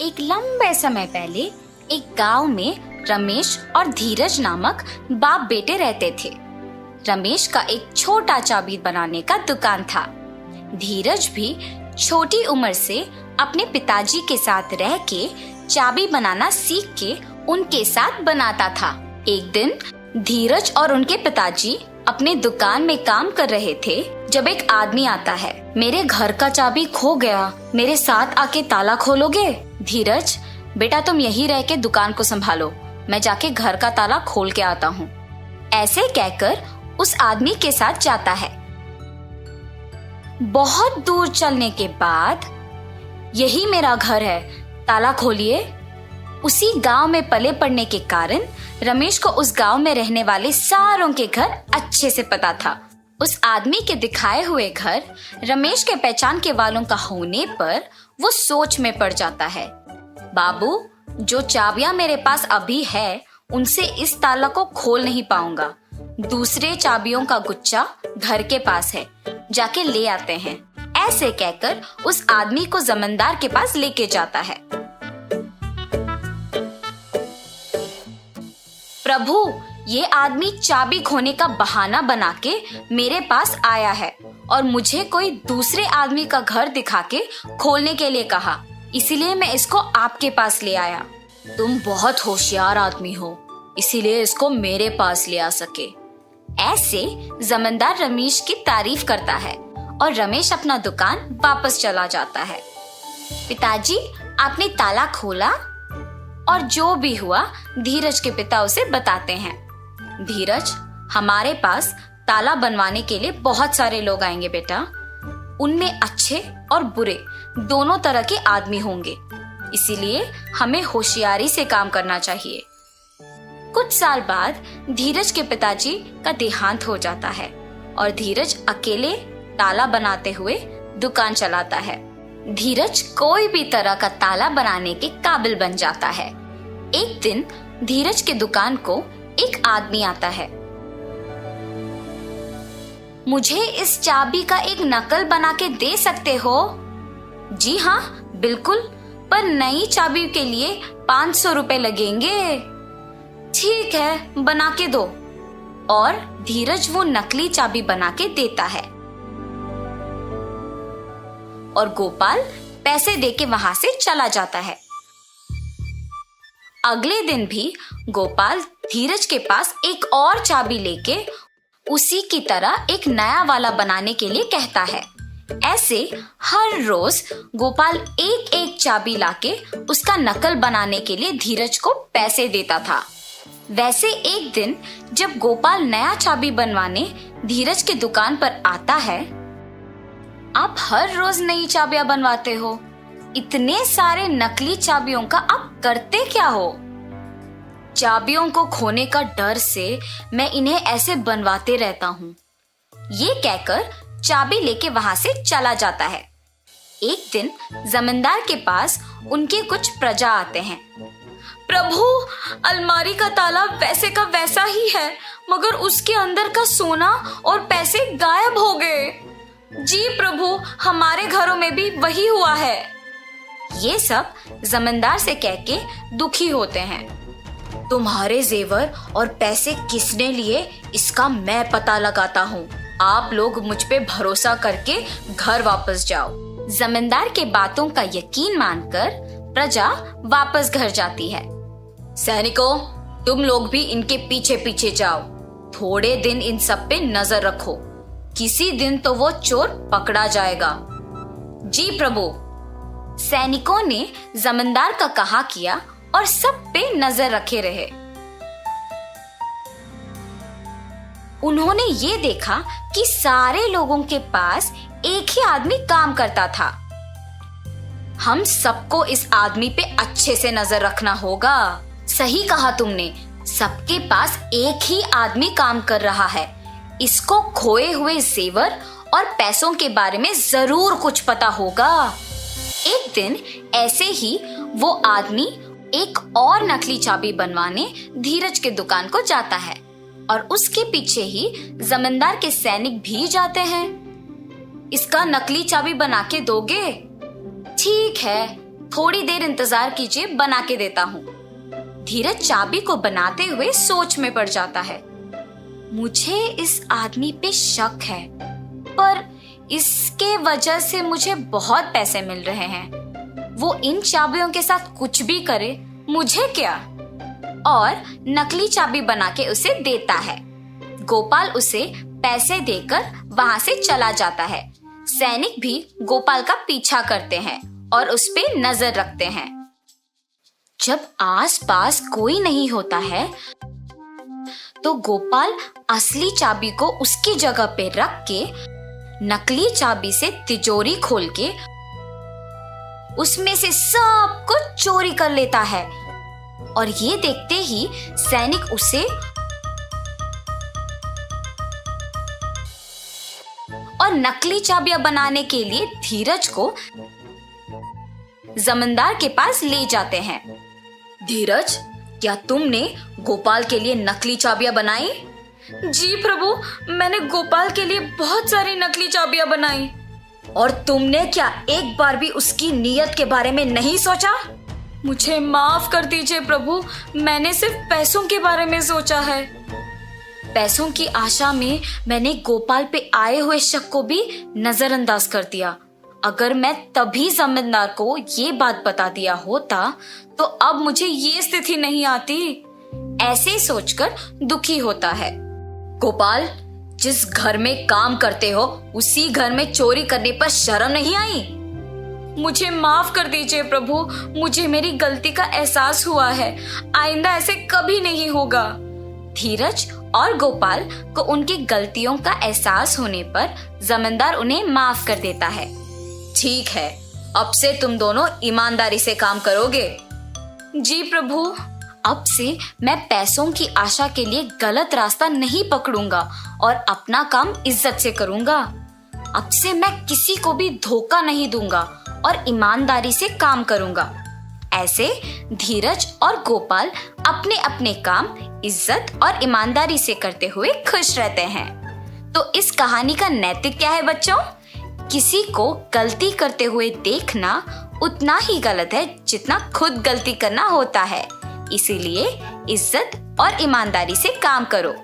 एक लंबे समय पहले एक गांव में रमेश और धीरज नामक बाप बेटे रहते थे। रमेश का एक छोटा चाबी बनाने का दुकान था। धीरज भी छोटी उम्र से अपने पिताजी के साथ रह के चाबी बनाना सीख के उनके साथ बनाता था। एक दिन धीरज और उनके पिताजी अपने दुकान में काम कर रहे थे जब एक आदमी आता है। मेरे घर का चाबी खो गया, मेरे साथ आके ताला खोलोगे? धीरज, बेटा तुम यहीं रह के दुकान को संभालो, मैं जाके घर का ताला खोल के आता हूँ। ऐसे कहकर उस आदमी के साथ जाता है। बहुत दूर चलने के बाद, यही मेरा घर है, ताला खोलिए। उसी गांव में पले पड़ने के कारण रमेश को उस गांव में रहने वाले सारों के घर अच्छे से पता था। उस आदमी के दिखाए हुए घर रमेश के पहचान के वालों का होने पर वो सोच में पड़ जाता है। बाबू, जो चाबियां मेरे पास अभी है उनसे इस ताला को खोल नहीं पाऊंगा। दूसरे चाबियों का गुच्छा घर के पास है, जाके ले आते हैं। ऐसे कहकर उस आदमी को जमींदार के पास लेके जाता है। प्रभु, ये आदमी चाबी खोने का बहाना बना के मेरे पास आया है और मुझे कोई दूसरे आदमी का घर दिखा के खोलने के लिए कहा, इसीलिए मैं इसको आपके पास ले आया। तुम बहुत होशियार आदमी हो, इसीलिए इसको मेरे पास ले आ सके। ऐसे जमींदार रमेश की तारीफ करता है और रमेश अपना दुकान वापस चला जाता है। पिताजी, आपने ताला खोला? और जो भी हुआ धीरज के पिता उसे बताते हैं। धीरज, हमारे पास ताला बनवाने के लिए बहुत सारे लोग आएंगे बेटा। उनमें अच्छे और बुरे दोनों तरह के आदमी होंगे, इसीलिए हमें होशियारी से काम करना चाहिए। कुछ साल बाद धीरज के पिताजी का देहांत हो जाता है और धीरज अकेले ताला बनाते हुए दुकान चलाता है। धीरज कोई भी तरह का ताला बनाने के काबिल बन जाता है। एक दिन धीरज के दुकान को एक आदमी आता है। मुझे इस चाबी का एक नकल बना के दे सकते हो? जी हाँ, बिल्कुल, पर नई चाबी के लिए 500 रुपए लगेंगे। ठीक है, बना के दो। और धीरज वो नकली चाबी बना के देता है और गोपाल पैसे देके वहां से चला जाता है। अगले दिन भी गोपाल धीरज के पास एक और चाबी लेके उसी की तरह एक नया वाला बनाने के लिए कहता है। ऐसे हर रोज गोपाल एक एक चाबी लाके उसका नकल बनाने के लिए धीरज को पैसे देता था। वैसे एक दिन जब गोपाल नया चाबी बनवाने धीरज के दुकान पर आता है। आप हर रोज नई चाबियां बनवाते हो, इतने सारे नकली चाबियों का आप करते क्या हो? चाबियों को खोने का डर से मैं इन्हें ऐसे बनवाते रहता हूँ। ये कहकर चाबी लेके वहां से चला जाता है। एक दिन जमींदार के पास उनके कुछ प्रजा आते हैं। प्रभु, अलमारी का ताला वैसे का वैसा ही है, मगर उसके अंदर का सोना और पैसे गायब हो गए। जी प्रभु, हमारे घरों में भी वही हुआ है। ये सब जमींदार से कह के दुखी होते हैं। तुम्हारे जेवर और पैसे किसने लिए, इसका मैं पता लगाता हूँ। आप लोग मुझ पे भरोसा करके घर वापस जाओ। जमींदार के बातों का यकीन मानकर प्रजा वापस घर जाती है। सैनिकों, तुम लोग भी इनके पीछे पीछे जाओ। थोड़े दिन इन सब पे नजर रखो, किसी दिन तो वो चोर पकड़ा जाएगा। जी प्रभु। सैनिकों ने जमींदार का कहा किया और सब पे नजर रखे रहे। उन्होंने ये देखा कि सारे लोगों के पास एक ही आदमी काम करता था। हम सबको इस आदमी पे अच्छे से नजर रखना होगा। सही कहा तुमने, सबके पास एक ही आदमी काम कर रहा है। इसको खोए हुए जेवर और पैसों के बारे में जरूर कुछ पता होगा। एक दिन ऐसे ही वो आदमी एक और नकली चाबी बनवाने धीरज के दुकान को जाता है और उसके पीछे ही जमींदार के सैनिक भी जाते हैं। इसका नकली चाबी बना के दोगे? ठीक है, थोड़ी देर इंतजार कीजिए, बना के देता हूँ। धीरज चाबी को बनाते हुए सोच में पड़ जाता है। मुझे इस आदमी पे शक है, पर इसके वजह से मुझे बहुत पैसे मिल रहे हैं। वो इन चाबियों के साथ कुछ भी करे, मुझे क्या। और नकली चाबी बना के उसे देता है। गोपाल उसे पैसे देकर वहां से चला जाता है। सैनिक भी गोपाल का पीछा करते हैं और उस पे नजर रखते हैं। जब आसपास कोई नहीं होता है तो गोपाल असली चाबी को उसकी जगह पे रख के नकली चाबी से तिजोरी खोल के उसमें से सब कुछ चोरी कर लेता है। और ये देखते ही सैनिक उसे और नकली चाबियां बनाने के लिए धीरज को जमींदार के पास ले जाते हैं। धीरज, क्या तुमने गोपाल के लिए नकली चाबियां बनाई? जी प्रभु, मैंने गोपाल के लिए बहुत सारी नकली चाबियां बनाई। और तुमने क्या एक बार भी उसकी नीयत के बारे में नहीं सोचा? मुझे माफ कर दीजिए प्रभु, मैंने सिर्फ पैसों के बारे में सोचा है। पैसों की आशा में मैंने गोपाल पे आए हुए शक को भी नजरअंदाज कर दिया। अगर मैं तभी जमींदार को ये बात बता दिया होता तो अब मुझे ये स्थिति नहीं आती। ऐसे सोचकर दुखी होता है। गोपाल, जिस घर में काम करते हो उसी घर में चोरी करने पर शर्म नहीं आई? मुझे माफ कर दीजिए प्रभु, मुझे मेरी गलती का एहसास हुआ है। आइंदा ऐसे कभी नहीं होगा। धीरज और गोपाल को उनकी गलतियों का एहसास होने पर जमींदार उन्हें माफ कर देता है। ठीक है, अब से तुम दोनों ईमानदारी से काम करोगे। जी प्रभु, अब से मैं पैसों की आशा के लिए गलत रास्ता नहीं पकड़ूंगा और अपना काम इज्जत से करूंगा। अब से मैं किसी को भी धोखा नहीं दूंगा और ईमानदारी से काम करूंगा। ऐसे धीरज और गोपाल अपने अपने काम इज्जत और ईमानदारी से करते हुए खुश रहते हैं। तो इस कहानी का नैतिक क्या है बच्चों? किसी को गलती करते हुए देखना उतना ही गलत है जितना खुद गलती करना होता है। इसीलिए इज्जत और ईमानदारी से काम करो।